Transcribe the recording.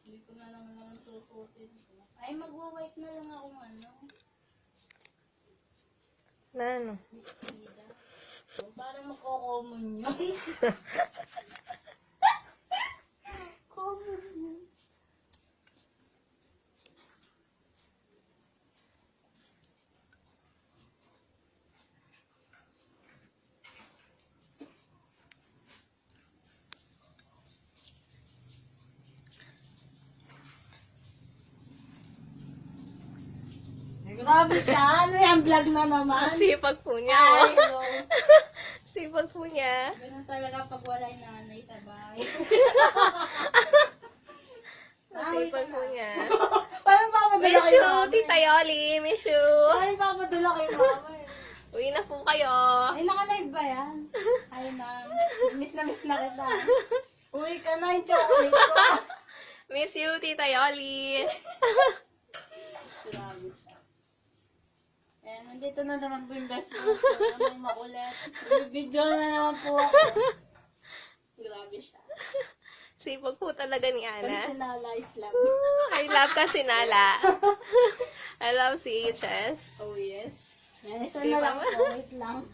Hindi ko na lang naman susutin. Ay, magwa-white na lang akong ano. Na ano? Bistida. So, parang magko-common yun. Common yun. Grabe siya. Ano yan? Vlog na naman. Sipag po niya. Ay, Oh. no. Sipag po niya. Ganun talaga pag wala yung nanay sa bahay. Sipag po niya. Parang papadala Miss kay you, mama. Tita Yoli. Miss you. Parang papadala kay mama. Uwi na po kayo. Ay, naka-live ba yan? Ay, ma'am. Miss na kita. Uwi ka na yung chocolate ko. Miss you, Tita Yoli. Grabe siya. Eh, nandito na naman po yung best friend ko. May makulit. Video na naman po ako. Grabe siya. Sipag po talaga ni Pero Ana. sinala is love. I love ka sinala. I love si HS. Oh, yes. Yan, isa na lang po. Wait lang.